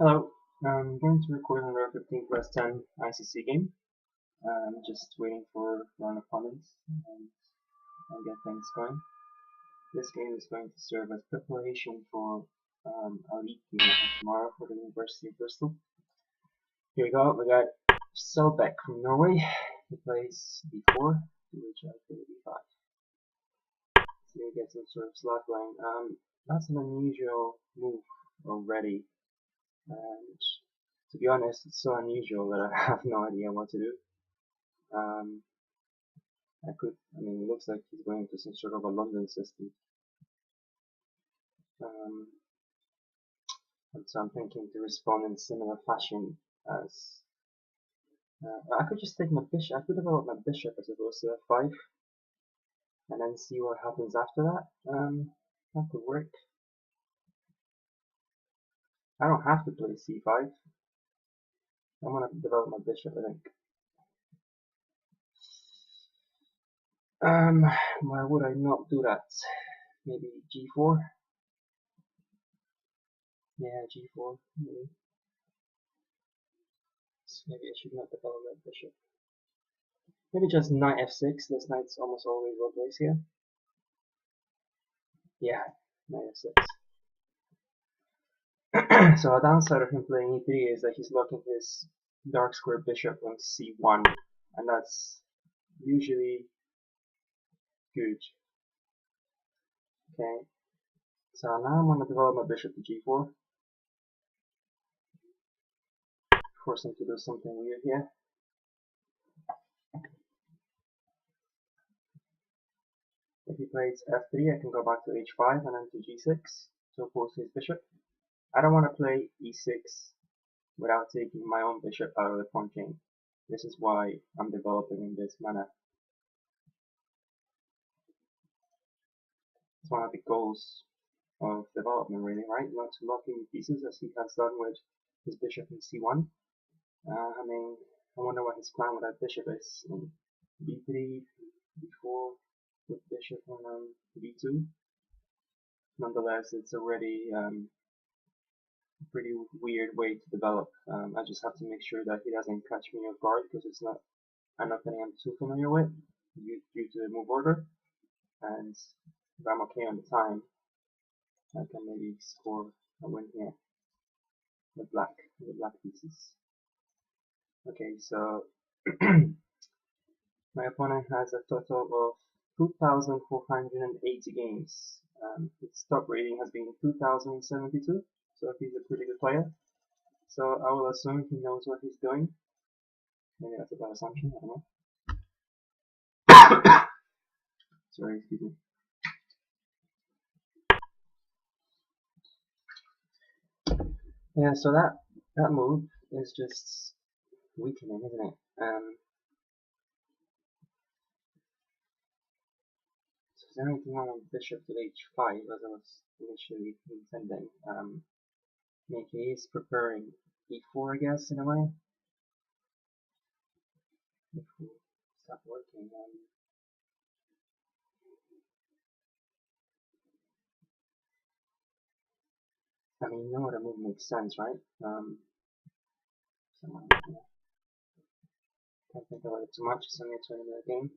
Hello, I'm going to record another 15 plus 10 ICC game. I'm just waiting for an opponent and get things going. This game is going to serve as preparation for a league game tomorrow for the University of Bristol. Here we go, we got Selbek from Norway. He plays d4, to which I play d5. So we get some sort of slot going. That's an unusual move already. And to be honest, it's so unusual that I have no idea what to do. I mean, it looks like he's going to some sort of a London system. And so I'm thinking to respond in similar fashion as, I could just take my bishop, I could develop my bishop as opposed to f5, and then see what happens after that. That could work. I don't have to play c5. I want to develop my bishop, I think. Why would I not do that? Maybe g4? Yeah, g4, maybe. So maybe I should not develop that bishop. Maybe just knight f6, this knight's almost always well placed here. Yeah, knight f6. So a downside of him playing e3 is that he's locking his dark square bishop on c1, and that's usually good. Okay, so now I'm going to develop my bishop to g4. Force him to do something weird here. If he plays f3, I can go back to h5 and then to g6 to oppose his bishop. I don't want to play e6 without taking my own bishop out of the pawn chain. This is why I'm developing in this manner. It's one of the goals of development, really, right? Not to lock in pieces as he has done with his bishop in c1. I mean, I wonder what his plan with that bishop is. b3, b4, with bishop on b2. Nonetheless, it's already a pretty weird way to develop. I just have to make sure that he doesn't catch me off guard because it's not nothing I'm too familiar with due to the move order. And if I'm okay on the time, I can maybe score a win here with the black pieces. Okay, so my opponent has a total of 2,480 games. His top rating has been 2,072, so he's a pretty good player. So I will assume he knows what he's doing. Maybe that's a bad assumption, I don't know. Sorry, excuse me. Yeah, so that move is just weakening, isn't it? So is there anything wrong with bishop to h5 as I was initially intending? I mean, he is preparing e4, I guess, in a way. If we stop working, I mean, no other move makes sense, right? Someone, yeah. Can't think about it too much. It's only a 20-minute game.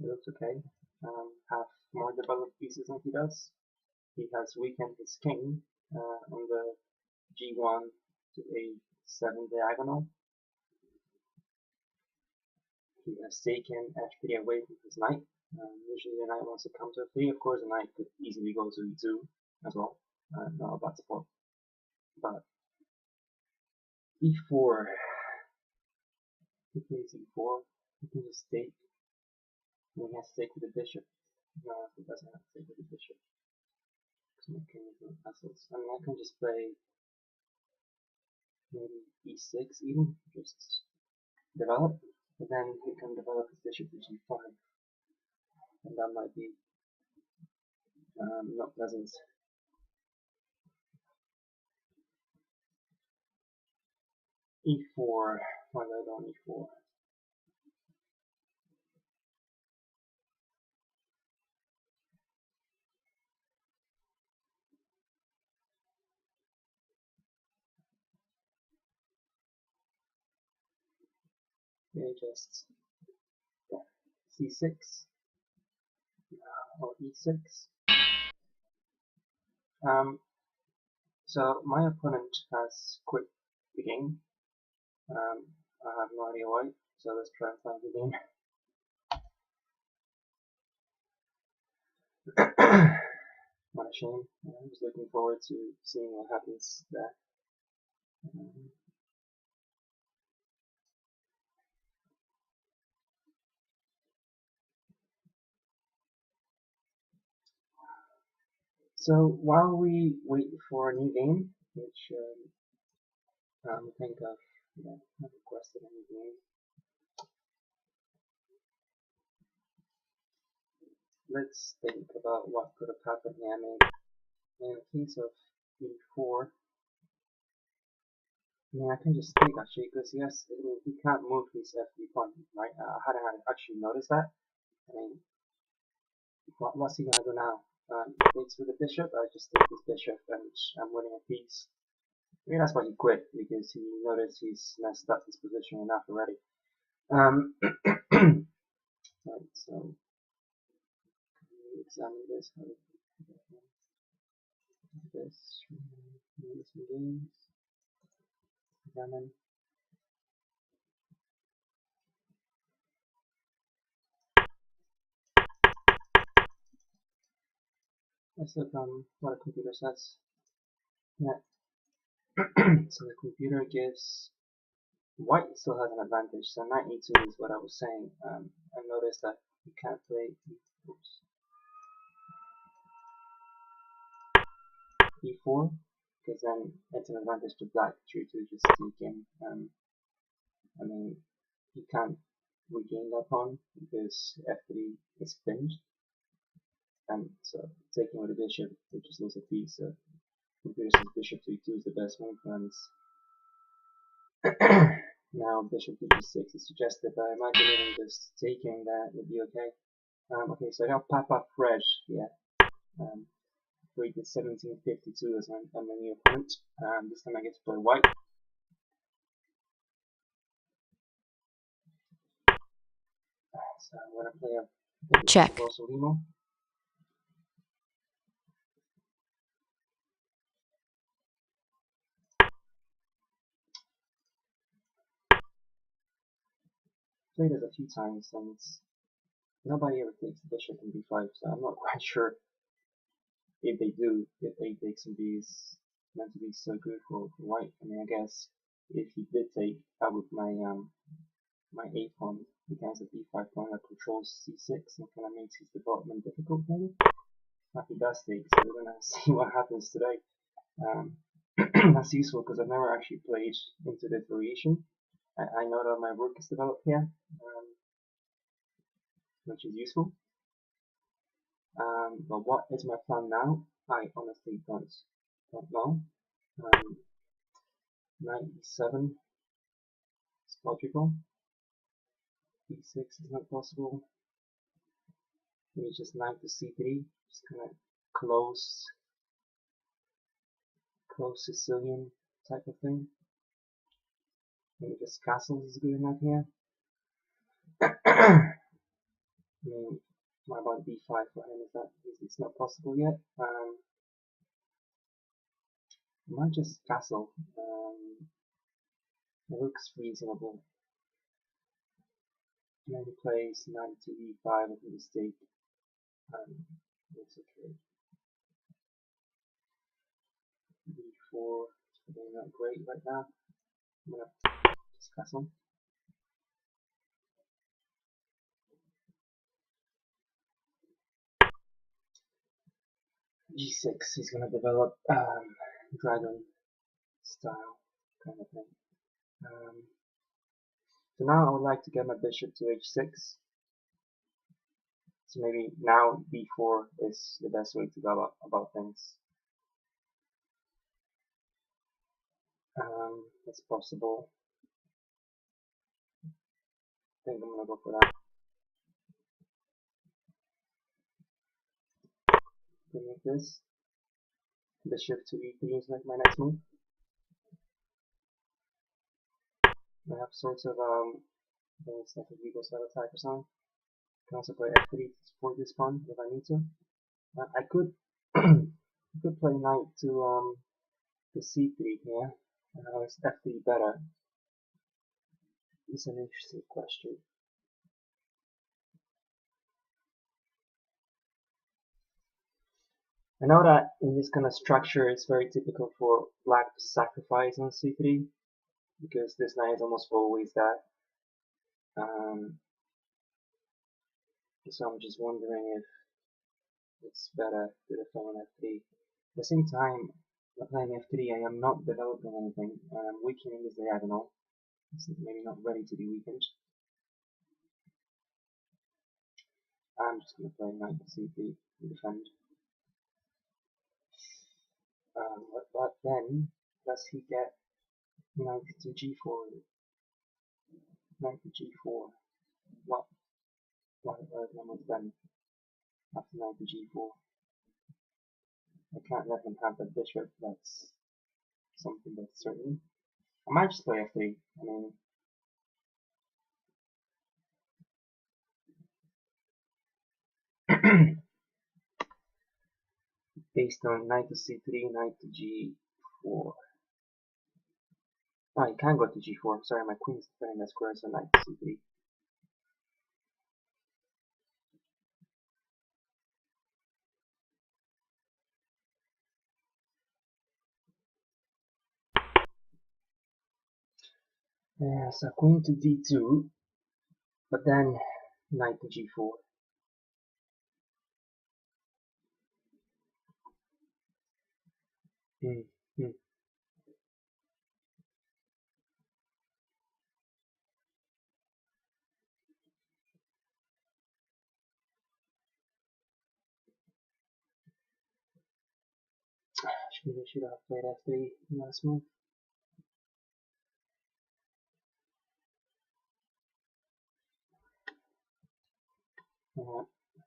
It looks okay. Have more developed pieces than he does. He has weakened his king on the g1 to a7 diagonal. He has taken f3 away from his knight. Usually the knight wants to come to f3. Of course, the knight could easily go to e2 as well. Not a bad spot. But e4. He plays e4. He can just take. And he has to take with the bishop. No, he doesn't have to take with the bishop. Because my king is not castles. I mean, I can just play maybe e6 even. Just develop. But then he can develop his bishop to g5. And that might be not pleasant. e4. Why did I go on e4? Okay, just c6 or e6. So my opponent has quit the game. I have no idea why. So let's try and find the game. What a shame. I was looking forward to seeing what happens there. So while we wait for a new game, which I think I've requested a new game, let's think about what could have happened here. I mean, in the case of e4, yeah, I can just take actually because yes, I mean, he can't move his f3 pawn, right? I hadn't actually noticed that. I mean, what's he gonna do now? He takes with the bishop. I just take this bishop and I'm winning a piece. I mean, that's why he quit, because he noticed he's messed up his position enough already. Right, so examine this. How this? Maybe some games. Examine. Let's look what a computer says. Yeah. So the computer gives white still has an advantage. So knight e2 is what I was saying. I noticed that you can't play e4 because then it's an advantage to black due to just taking. I mean, he can't regain that pawn because f3 is pinned, and so taking with the bishop, it just loses a piece. So computer says bishop to e2 is the best move, and now bishop to g6 is suggested, but I might be even just taking that would be okay. Okay, so I got Papa Fresh here. Rated 1752 as my new opponent. This time I get to play white. So I'm going to play a check. Canal-Sokolsky. Played it a few times and nobody ever takes the bishop in b5, so I'm not quite sure if they do, if a takes and b is meant to be so good for white. I mean, I guess if he did take, I would my a pawn becomes a b5 pawn that controls c6 and kind of makes his development difficult maybe. If he does take, so we're gonna see what happens today. That's useful because I've never actually played into this variation. I know that my rook is developed here, which is useful. But what is my plan now? I honestly don't know. Knight e7 is logical. e6 is not possible. Maybe just knight to c3, just kind of close Sicilian type of thing. Maybe just castles is good enough here. I mean, what about b5 for him? It's not possible yet. I might just castle. It looks reasonable. Then he plays knight to e5 with a mistake. Looks okay. b4 is probably not great right now. I'm gonna just castle. g6, he's gonna develop dragon style kind of thing. So now I would like to get my bishop to h6. So maybe now b4 is the best way to go about things. It's possible. I think I'm gonna go for that. Like this. Bishop to e3 is like my next move. I have sort of Then it's like if he goes to attack or something. I can also play f3 to support this pawn if I need to. I could I could play knight to c3 here. Is f3 better? It's an interesting question. I know that in this kind of structure it's very typical for black to sacrifice on c3 because this knight is almost always that. So I'm just wondering if it's better to defend on f3. At the same time, playing f3 I am not developing anything. I am weakening this diagonal. It's maybe not ready to be weakened. I'm just going to play knight to c3 to defend. But then, does he get knight to g4? Knight to g4. What was then after knight to g4? I can't let him have the bishop. That's something that's certain. I might just play f3. I mean, based on knight to c3, knight to g4. Oh, you can go to g4. Sorry, my queen's defending that square, so knight to c3. Yeah, so queen to d2, but then knight to g4. Maybe I should have played f3 last move.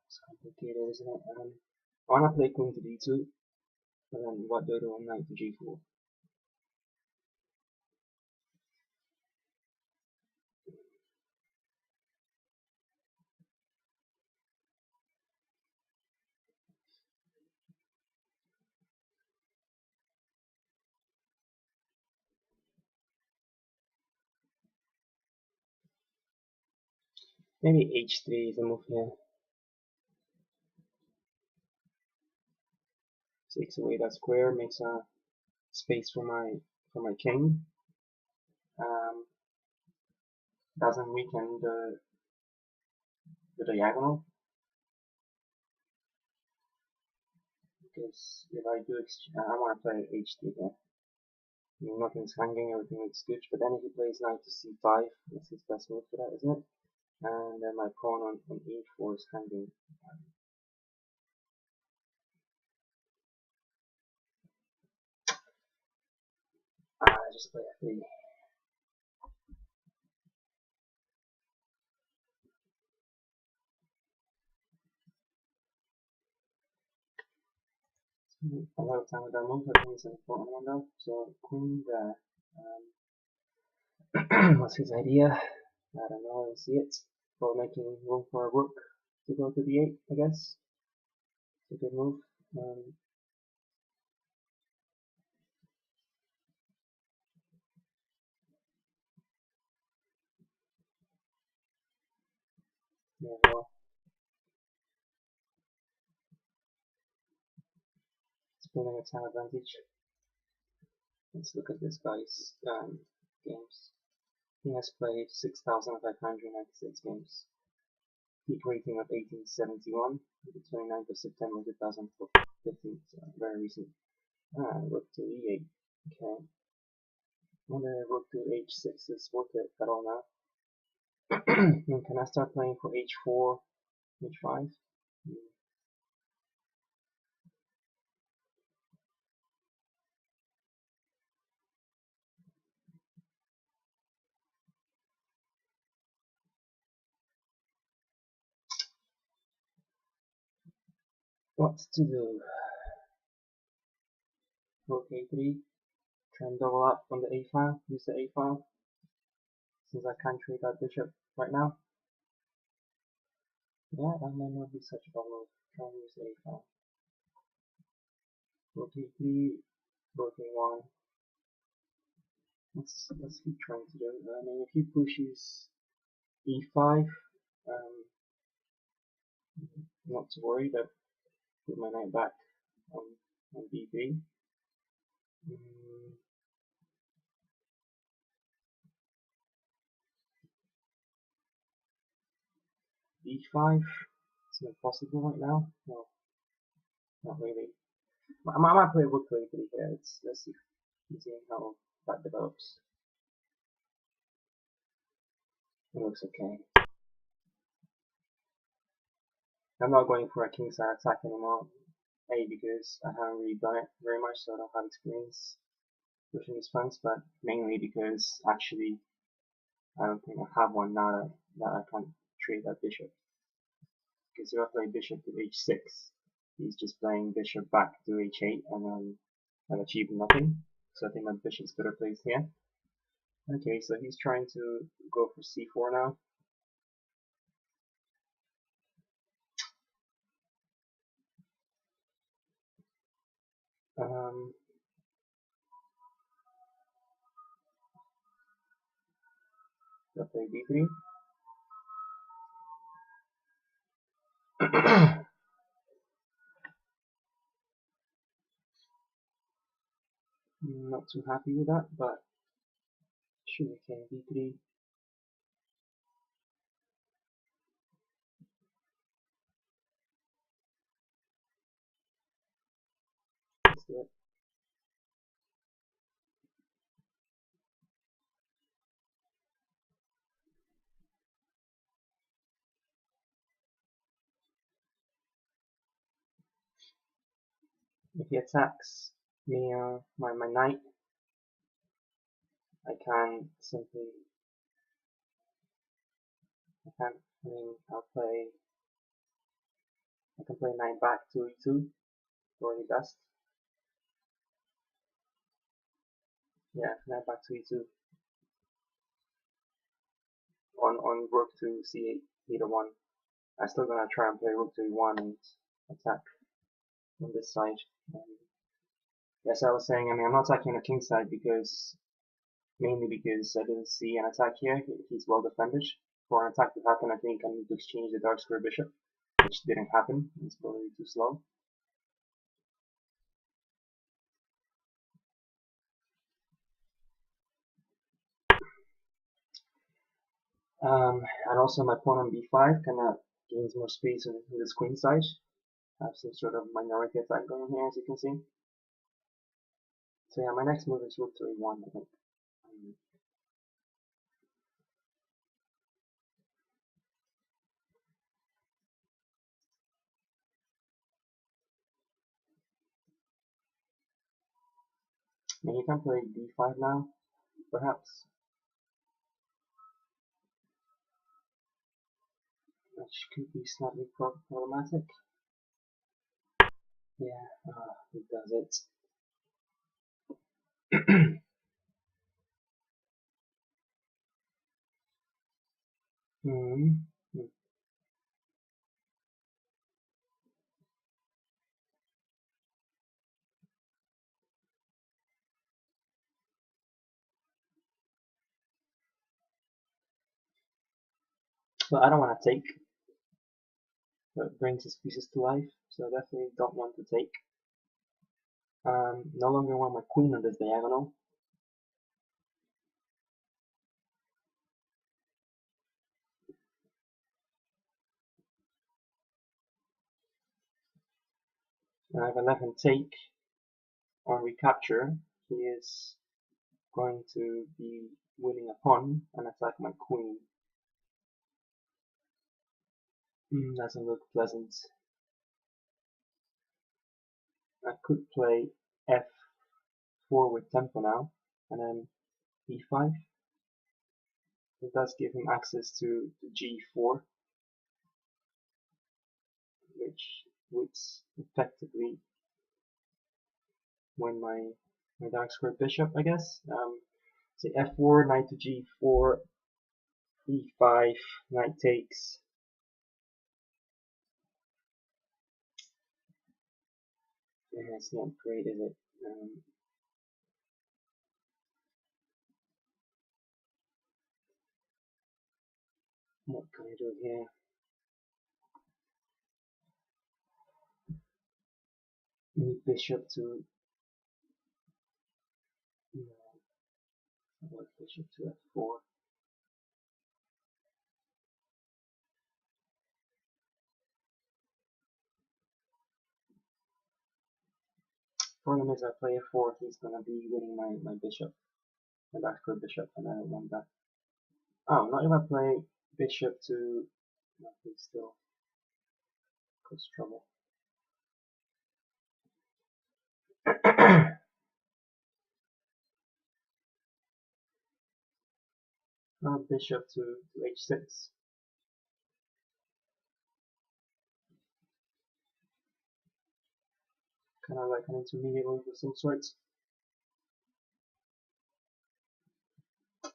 It's complicated, isn't it? I want to play queen to d2, but then what do I do on knight to g4? Maybe h3 is a move here. Takes away that square, makes a space for my king. Doesn't weaken the diagonal, because if I do I want to play h3 here. I mean, nothing's hanging, everything looks good, but then if he plays knight to c5, that's his best move for that, isn't it? And then my pawn on e4 is hanging. I just play f3. A lot of time with that move, I think it's an important one though. So queen there. What's his idea? I don't know, I don't see it. For making room for a rook to go to d8, I guess. It's a good move. Yeah, well, it's building a time advantage. Let's look at this guy's games. He has played 6,596 games. Peak rating of 1871, the 29th of September 2015, so very recent. Rook to e8. Okay. Wonder if rook to h6 is worth it at all now. Can I start playing for h4, h5? What to do? Rook a3. Try and double up on the a file. Use the a file. Since I can't trade that bishop. right now. Yeah, that might not be such a problem. Try and use a5. Rook e3, rook a1. Let's keep trying to do it. I mean, if he pushes e5, not to worry, that put my knight back on, on b3. d5, it's not possible right now. No, not really. I might play rook to a3 here. Let's see how that develops. It looks okay. I'm not going for a kingside attack anymore. A, because I haven't really done it very much, so I don't have experience pushing these flanks, but mainly because actually I don't think I have one now that I can trade that bishop. Because if I play bishop to h6, he's just playing bishop back to h8 and then I've achieved nothing. So I think my bishop's better placed here. Okay, so he's trying to go for c4 now. I'll play d3. Not too happy with that, but sure, okay, d3. Let's do it. If he attacks me, my knight, I can simply, I can play knight back to e2, probably best. Yeah, knight back to e2. On rook to c8, either one. I'm still gonna try and play rook to e1 and attack on this side. Yes, I was saying, I mean, I'm not attacking the king side because, mainly because I didn't see an attack here. He's well defended. For an attack to happen, I think I need to exchange the dark square bishop, which didn't happen. It's probably too slow. And also my pawn on b5 kinda gains more space on this queen side. I have some sort of minority attack going here, as you can see. So yeah, my next move is rook to a1, I think. I mean, you can play d5 now, perhaps, which could be slightly problematic. Yeah, it does it. Hmm. But I don't want to take. That brings his pieces to life, so I definitely don't want to take. No longer want my queen on this diagonal. And if I let him take on recapture, he is going to be winning a pawn and attack my queen. Doesn't look pleasant. I could play f4 with tempo now, and then e5. It does give him access to g4, which would effectively win my dark square bishop, I guess. Say f4, knight to g4, e5, knight takes. Yeah, it's not great, is it? What can I do here? Move bishop to bishop to f4. Problem is, I play f4, he's gonna be winning my bishop, my backdoor bishop, and I don't want that. Oh, not if I play bishop to, nothing still cause trouble. Bishop to h6. Kind of like an intermediate move of some sort.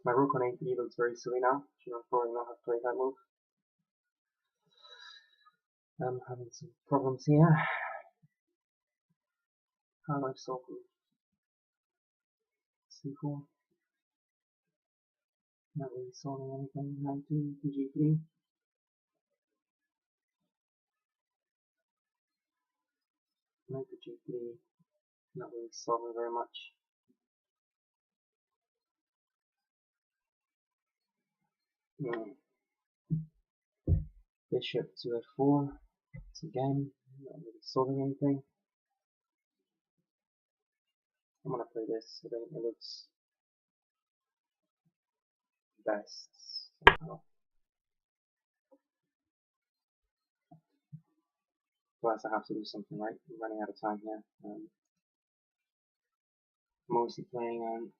My rook on a3 looks very silly now. Should probably not have played that move. I'm having some problems here. How do I solve them? c4. Not really solving anything. Knight to g3. Knight to g3. Not really solving very much. Bishop to f4. Once again, not really solving anything. I'm gonna play this. I think it looks best somehow. Plus, I have to do something, right? I'm running out of time here. Mostly playing on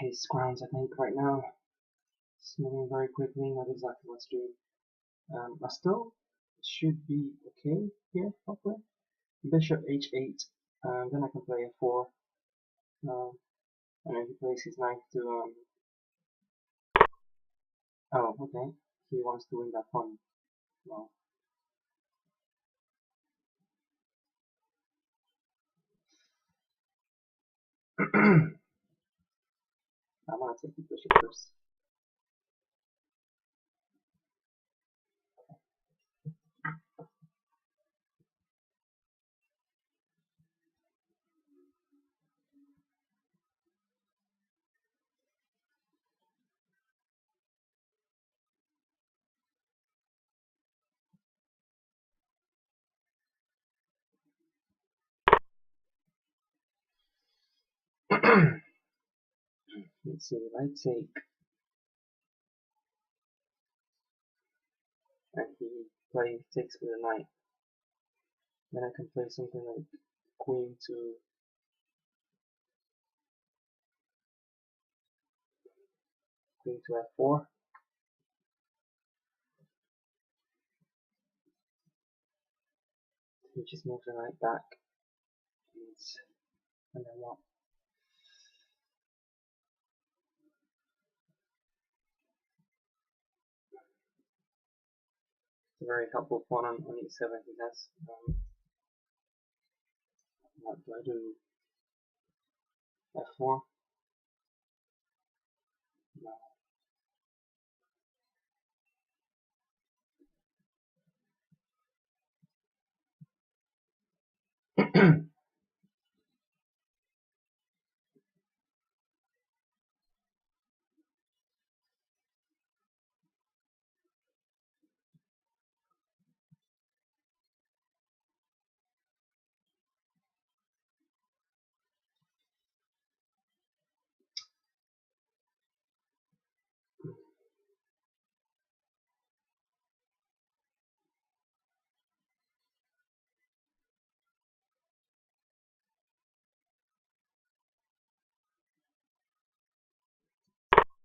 his grounds, I think, right now. It's moving very quickly, not exactly what to do. I still should be okay here, hopefully. Bishop h8, then I can play f4. And then he plays his knight to, oh, okay. He wants to win that pawn. Well, I'm gonna take the bishop first. Let's see, if I take, and he takes with a knight, then I can play something like queen to f4. He just moves the knight back, and then what? It's a very helpful pawn on e7 he has. What do I do? f4? No.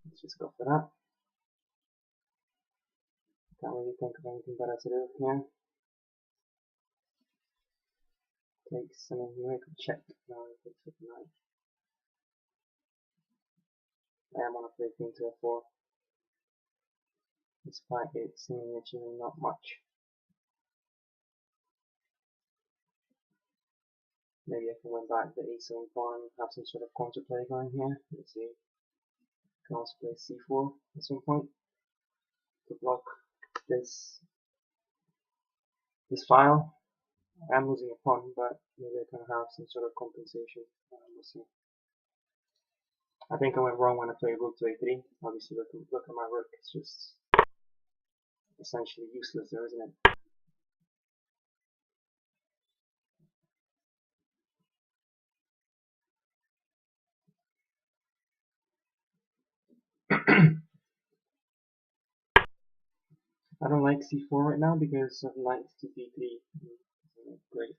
Let's just go for that. Can't really think of anything better to do here. Takes, I mean, you could check. No, he takes with the knight. I am on a play queen to f4. despite it seemingly achieving not much. Maybe I can win back the a7 pawn and have some sort of counterplay going here. Let's see. I can also play c4 at some point to block this file. I'm losing a pawn, but maybe I can have some sort of compensation. We'll see. I think I went wrong when I played rook to a3. Obviously, look at my rook. It's just essentially useless there, isn't it? I don't like c4 right now because of knight to d3. Great.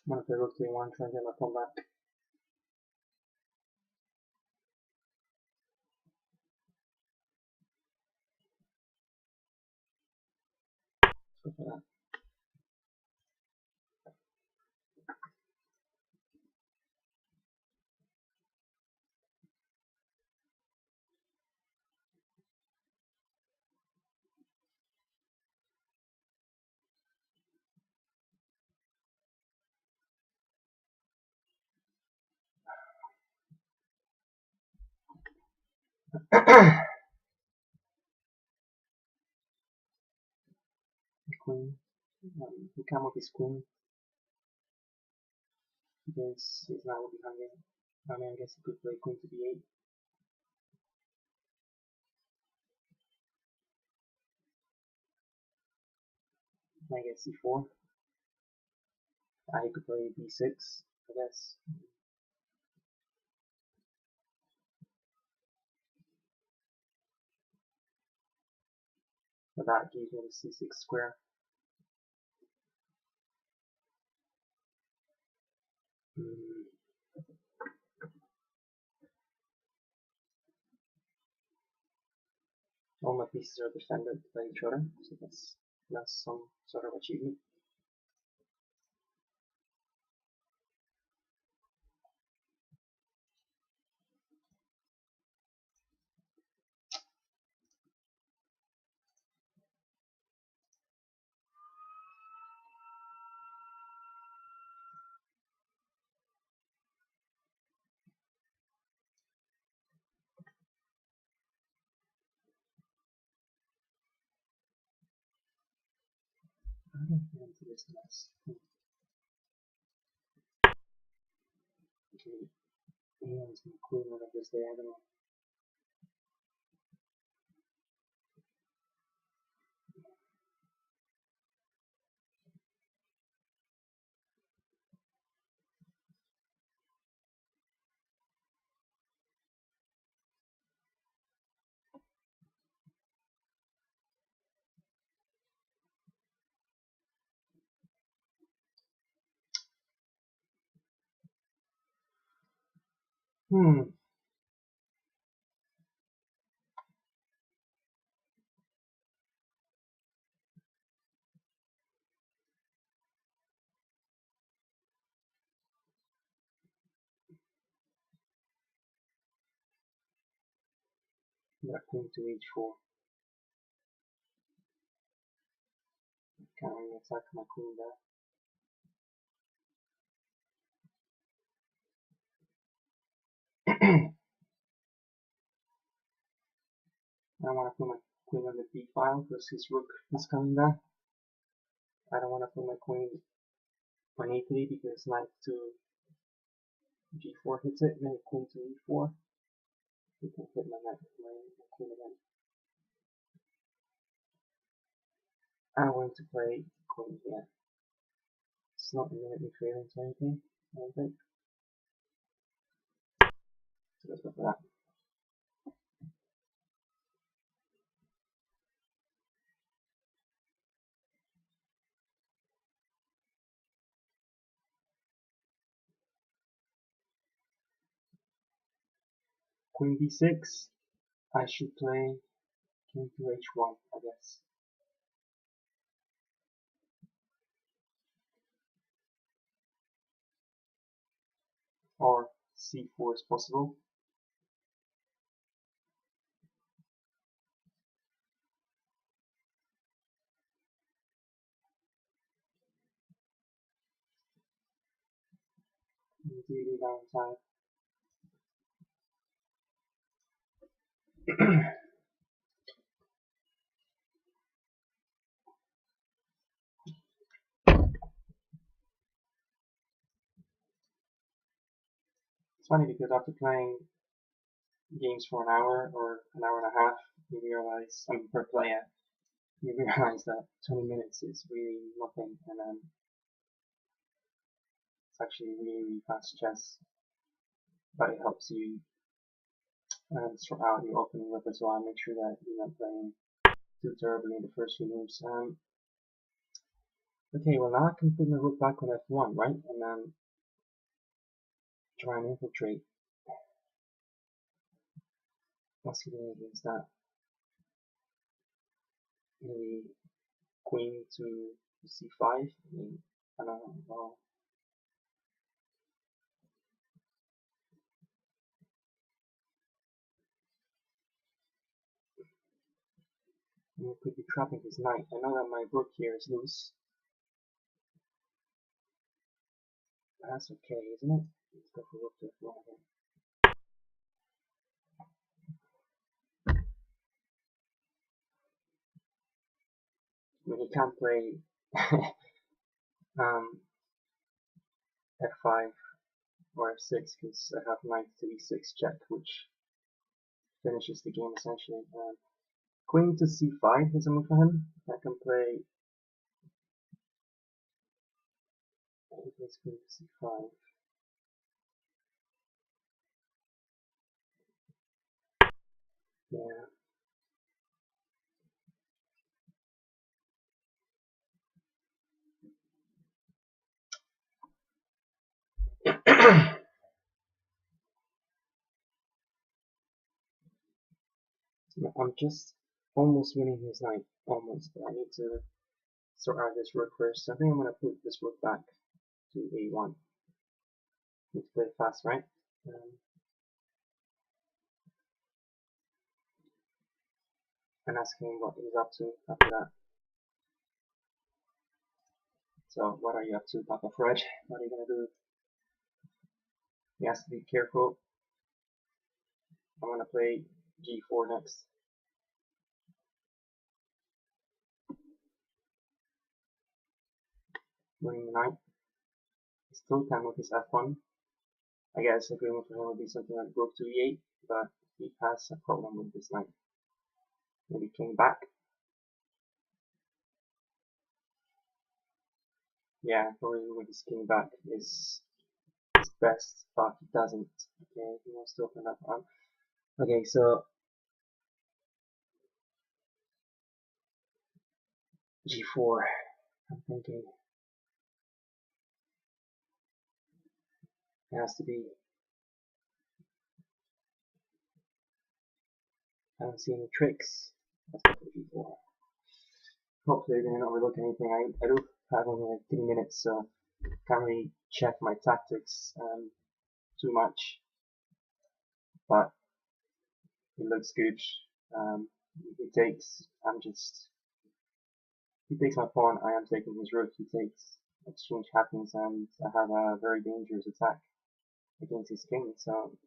I'm gonna play rook to a1, try and get my pawn back. Let's go for that. Queen. He can't move his queen because his knight will be hanging. I mean, I guess he could play queen to b8. I guess c4. He could play b6, I guess. But that gives me the c6 square. All my pieces are defended by each other, so that's some sort of achievement. How do I get into this mess? Okay, yeah, it's my queen out of this diagonal. That queen to h4. Can't really attack my queen there. I don't want to put my queen on the b file because his rook is coming there. I don't want to put my queen on e3 because knight to g4 hits it, then queen to e4. You can hit my queen again. I'm going to play queen here. It's not immediately failing to anything, I don't think. So let's go for that. Queen b6. I should play king to h1, I guess. Or c4 is possible. Really long time. It's funny because after playing games for an hour or an hour and a half, you realize, per player, you realize that 20 minutes is really nothing, and it's actually really fast chess, but it helps you sort out your opening repertoire and make sure that you're not playing too terribly in the first few moves. Okay, well now I can put my rook back on f1, right? And then try and infiltrate. What's he doing against that? Maybe queen to c5? I mean, I don't know. Well, he could be trapping his knight. I know that my rook here is loose. But that's okay, isn't it? Let's go for rook to f1 again. I mean, he can't play f5 or f6 because I have knight to e6 check, which finishes the game essentially. Queen to c5 is a move for him. I can play queen to c5. Yeah. I'm just almost winning his knight. Almost, but I need to sort out this rook first. I think I'm going to put this rook back to a1. Need to play fast, right? And asking what he's up to after that. So, what are you up to, Papa Fred? What are you going to do? He has to be careful. I'm going to play g4 next. Winning the knight. He still can with his f1. I guess a good move for him would be something like rook to e8, but he has a problem with this knight. Maybe king back. Yeah, probably with his king back is best, but he doesn't. Okay, he wants to open that up. Okay, so g4. I'm thinking it has to be. I don't see any tricks. Let's go for g4. Hopefully, they didn't overlook anything. I do have only like 3 minutes, so can't really check my tactics too much. But it looks good. He takes. He takes my pawn. I am taking his rook. He takes. Exchange happens, and I have a very dangerous attack against his king. So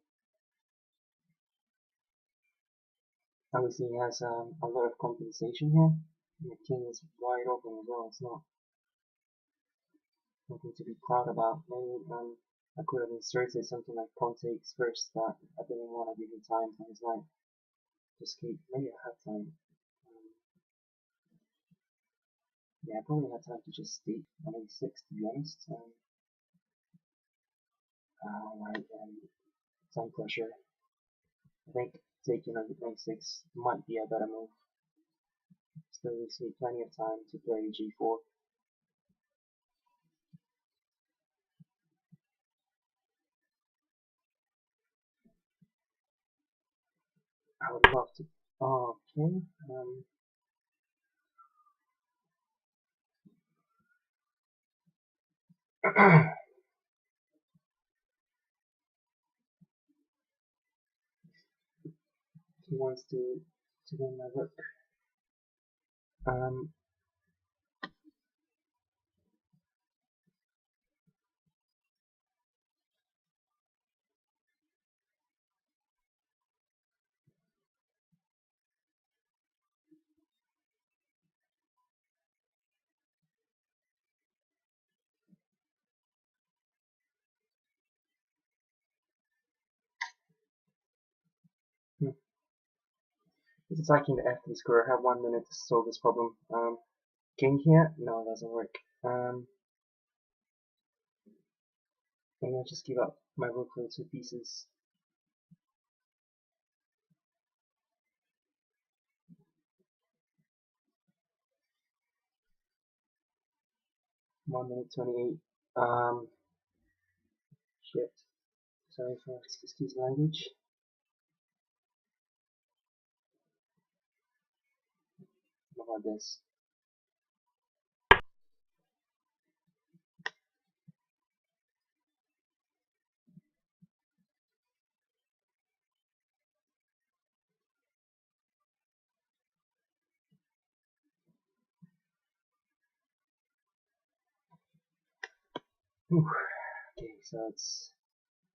obviously he has a lot of compensation here. The king is wide open as well. It's not nothing to be proud about. Maybe I could have inserted something like pawn takes first, but I didn't want to give him time for his knight. Just keep. Maybe I had time. Yeah, I probably had time to just stay on a6 to be honest. Alright, time pressure. I think taking on a6 might be a better move. Still leaves me plenty of time to play g4. I would love to. Oh, okay. He wants to win my rook. Um, hmm. He's attacking the f3 square. I have 1 minute to solve this problem. King here? No, it doesn't work. Maybe I'll just give up my rook for 2 pieces. One minute 28. Shit. Sorry for excuse language. How about this? Whew. Okay, so it's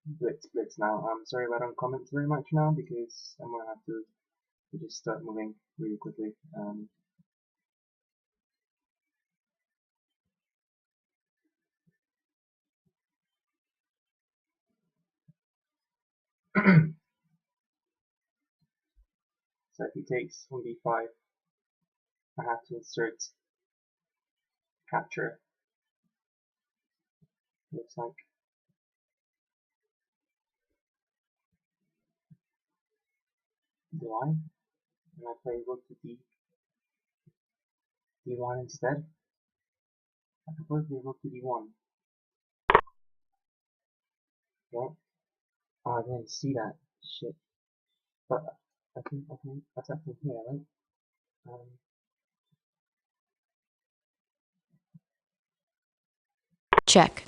blitz now. I'm sorry if I don't comment very much now because I'm gonna have to just start moving really quickly. So if he takes on b5, I have to insert capture. Looks like. Do I? And I play rook to d1 instead. I prefer to play rook to d1. Okay. Oh, I didn't see that. Shit. But I think attack from here, right? Check.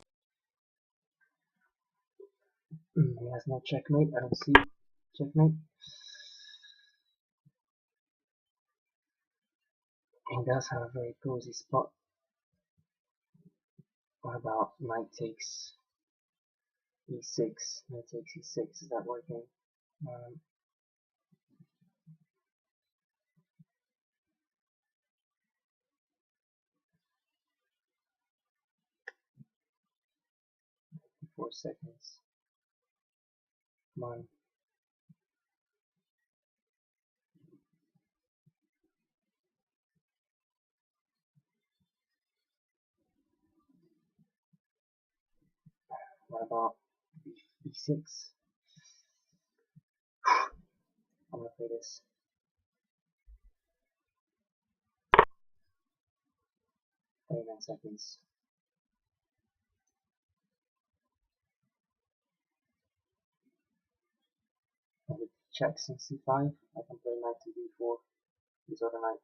He has no checkmate. I don't see checkmate. He does have a very cozy spot. What about knight takes e6? Knight takes e6. Is that working? Um, Four seconds. Come on. What about b6? I'm gonna play this. 39 seconds. And with checks on c5, I can play knight to d4. This other knight.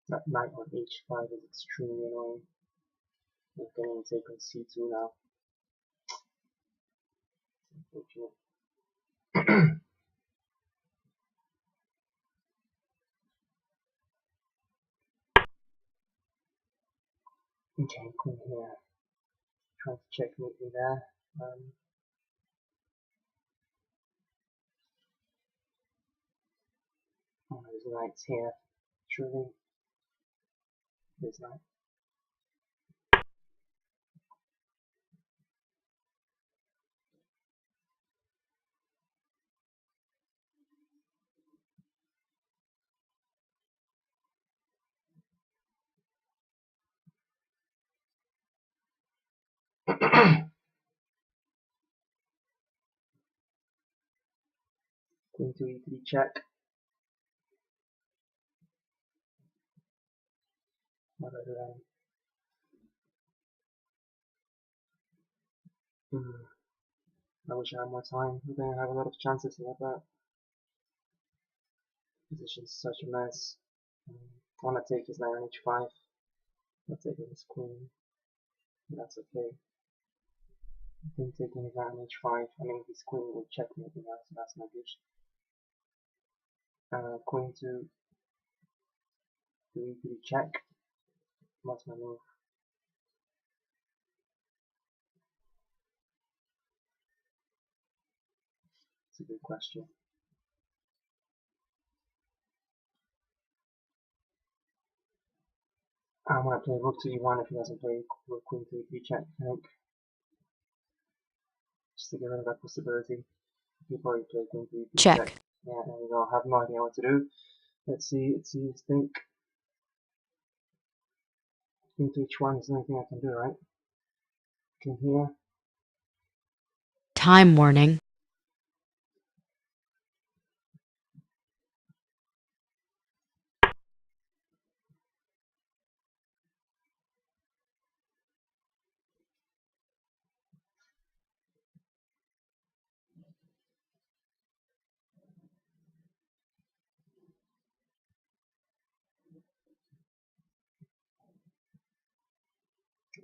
That knight on h5 is extremely annoying. I'm going to take on c2 now. Unfortunate. Okay, queen here. Trying to checkmate me there. Oh, there's knights here. Surely, there's knight. Queen to e3 check. What do I do then? I wish I had more time. I think I have a lot of chances here, but position's such a mess. I want to take his knight on h5. I'll take his queen. That's okay. I think taking his knight on h5. I mean, his queen will checkmate me now, so that's not good. Queen to e3 check. What's my move? It's a good question. I'm going to play rook to e1 if he doesn't play rook queen to e3 check, I think. Just to get rid of that possibility. He'll probably play queen to e3 check. Yeah, there we go. I have no idea what to do. Let's see his think. Queen to h1 is the only thing I can do, right? King here. Time warning.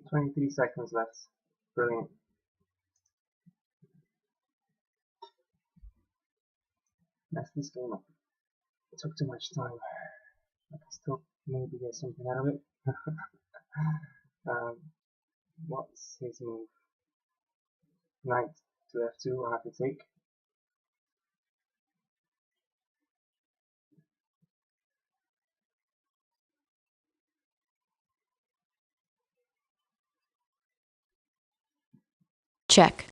"23 seconds left. Brilliant. Messed this game up. It took too much time. I can still maybe get something out of it. What's his move? Knight to f2, I have to take. Check.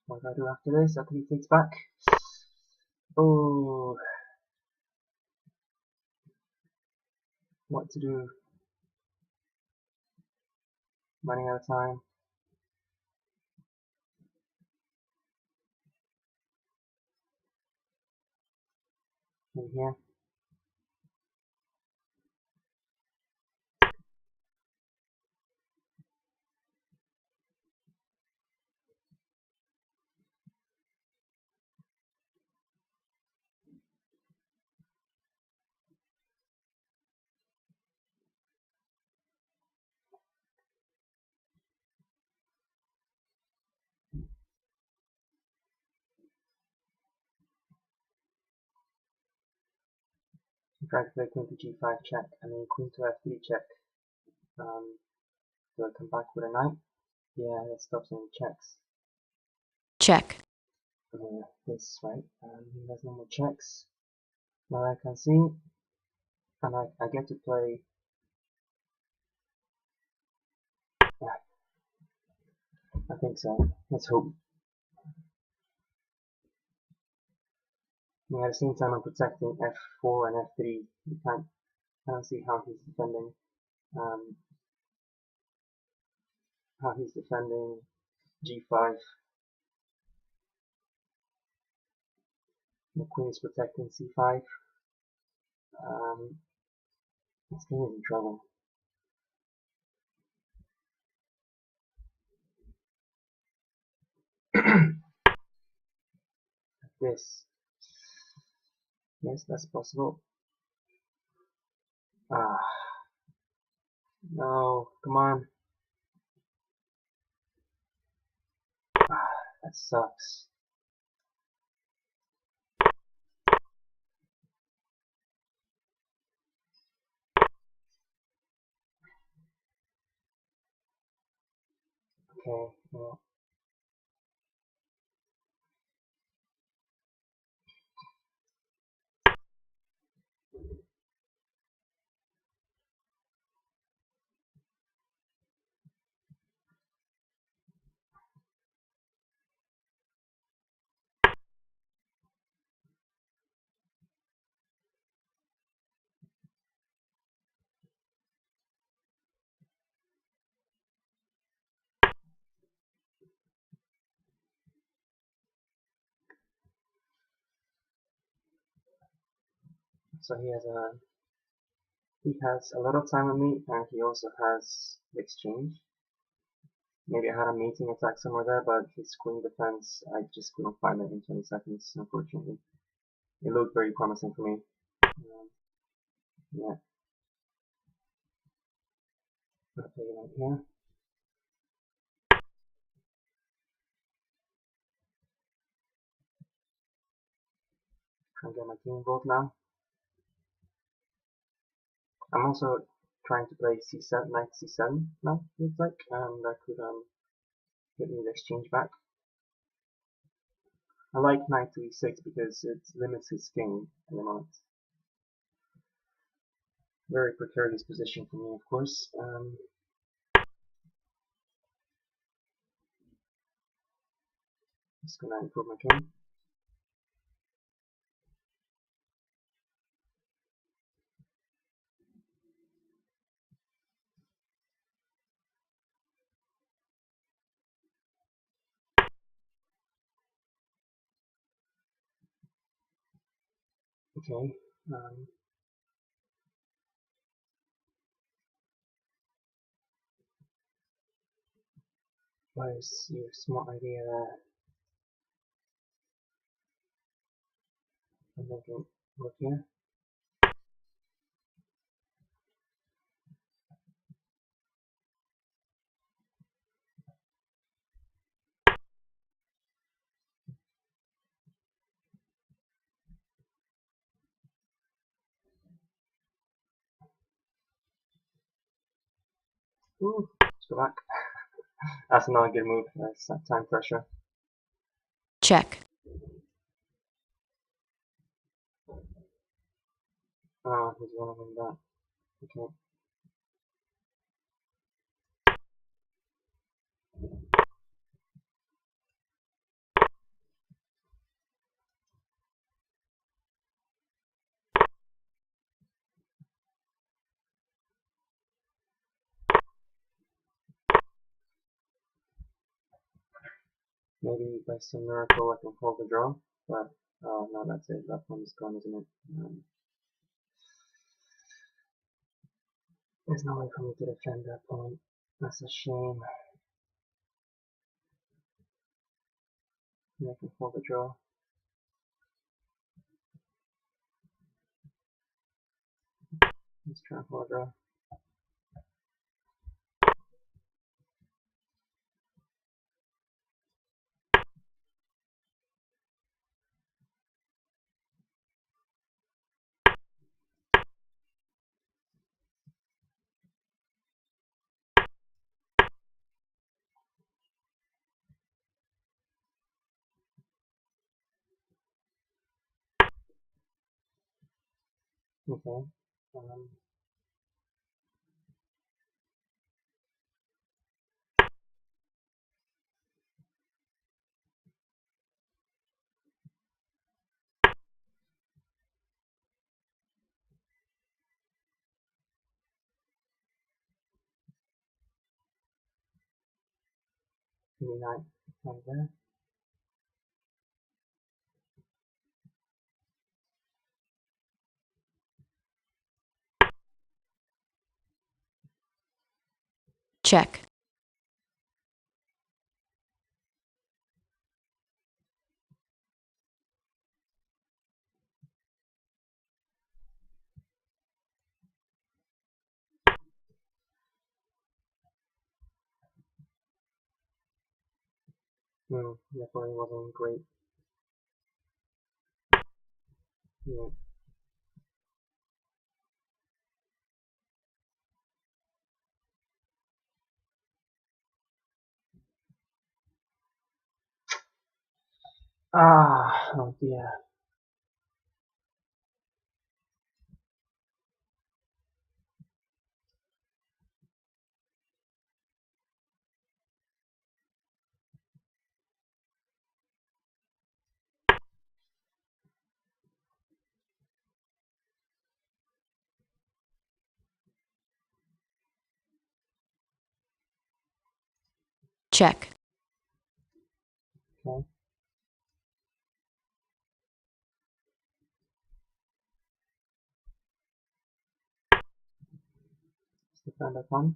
What do I do after this? After he takes back? Oh, what to do? Running out of time. In here. Try to play queen to g5 check, and then queen to f3 check. Do I come back with a knight? Yeah, that stops any checks. Check. This, right? He has no more checks. Now I can see, and I get to play. Yeah, I think so. Let's hope. And at the same time, I'm protecting f4 and f3. You can't see how he's defending. How he's defending g5. The queen is protecting c5. This king is in trouble. This. Yes, that's possible. Ah, no, come on. Ah, that sucks. Okay, well. So he has a lot of time on me, and he also has exchange. Maybe I had a mating attack somewhere there, but his queen defense, I just couldn't find it in 20 seconds, unfortunately. It looked very promising for me. Yeah, I'll take it out here. Try and get my king involved now. I'm also trying to play c7, knight c7 now, it looks like, and that could get me the exchange back. I like knight to e6 because it limits his king at the moment. Very precarious position for me, of course. Just gonna improve my king. Okay. What is your smart idea there? I'm thinking, look here. Ooh, let's go back. That's another good move. That's time pressure. Check. Ah, he's gonna win that. Okay. Maybe by some miracle I can hold the draw, but oh no, that's it. That one is gone, isn't it? There's no way for me to defend that point. That's a shame. I can hold the draw. Let's try and hold the draw. Okay. Maybe knight right there. Check. That probably wasn't great. Yeah. Ah, oh dear. Check. Okay. turn back on.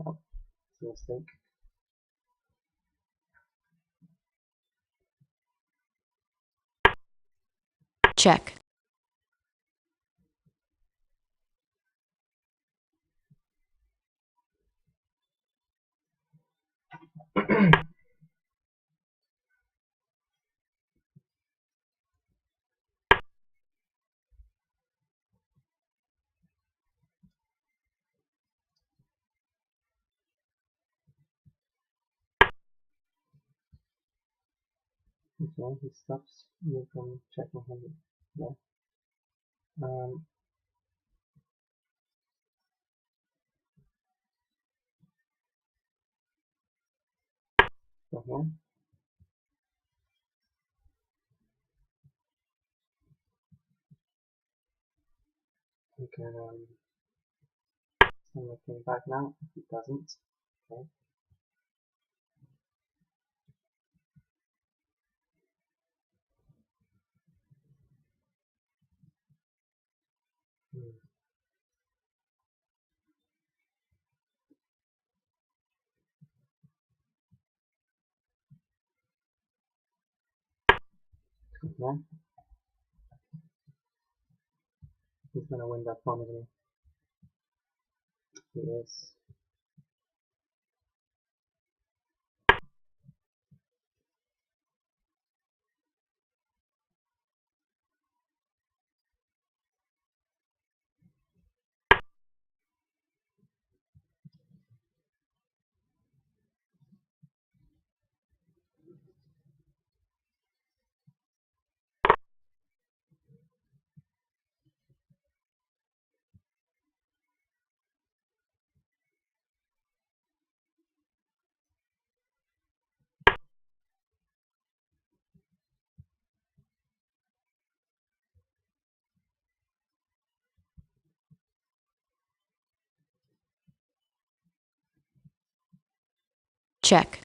Oh, it's a mistake. Check. Okay, he stops me from checking him there. So here, we can send the thing back now if it doesn't. Okay. Hmm. Yeah, he's gonna win that one, isn't he? He is. Check.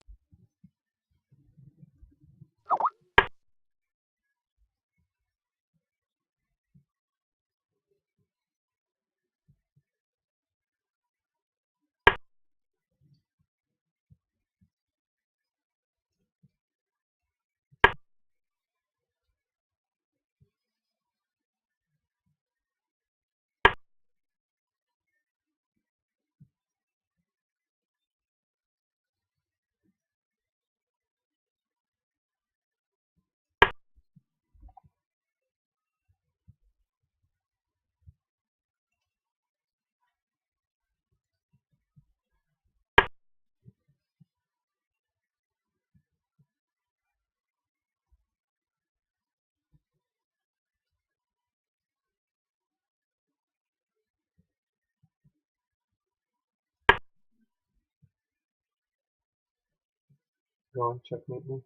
Go on, checkmate me.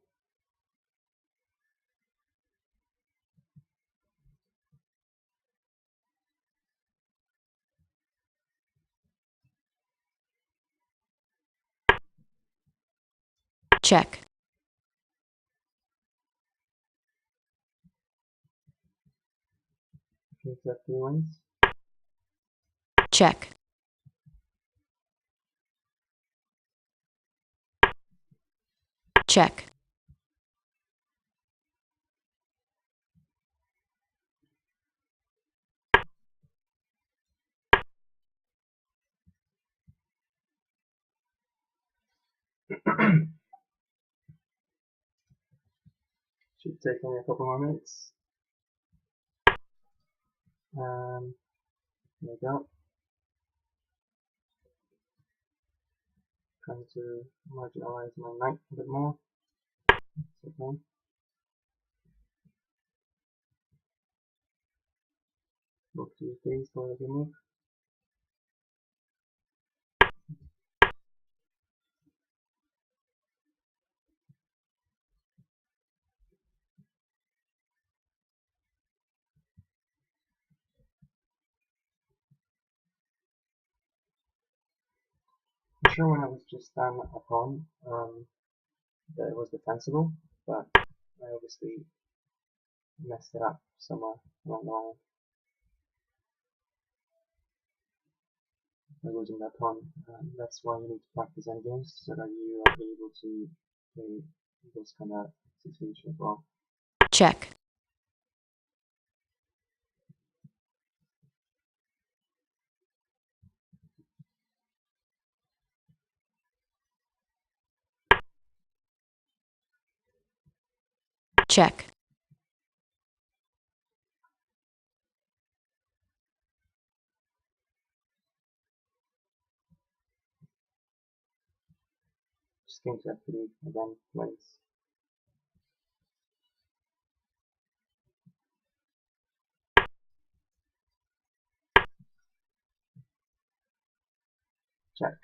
Check. He's got 3 wins. Check. Check. Should take only a couple more minutes. There we go. Trying to marginalize my knight a bit more. It's okay. Book to these for the move. sure when I was just done a pawn that it was defensible, but I obviously messed it up somewhere along the line by losing that pawn. That's why you need to practice endgames so that you are able to play this kind of situation as well. Check. Check. Just king to f3 again wins. Check.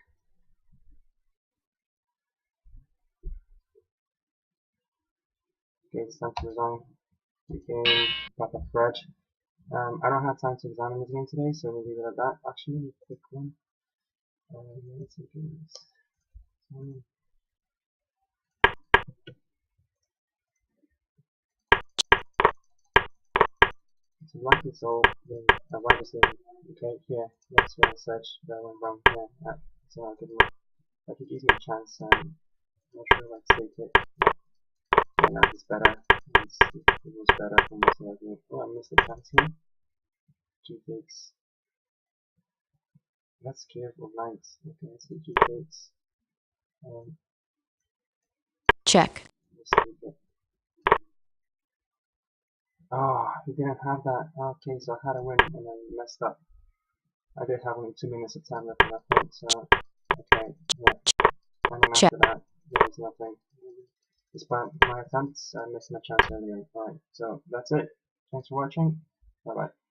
Okay, it's time to resign. The game got a thread. I don't have time to examine this game today, so we'll leave it at that. Actually, a quick one. Let's see this. So like this all, then why was it okay here? That's where I searched that went wrong. Yeah, so I'll give him like it gives me a chance. I'm not sure if I'd take it. Yeah, now it's better. It was better from this argument. Oh, I missed the chance here. G takes. That's careful knights. Okay, so G takes. Check. Oh, he didn't have that. Okay, so I had a win and I messed up. I did have only 2 minutes of time left at that point, so okay, yeah. And then Check. after that, there was nothing. Despite my attempts, I missed my chance earlier. Alright, so that's it. Thanks for watching. Bye bye.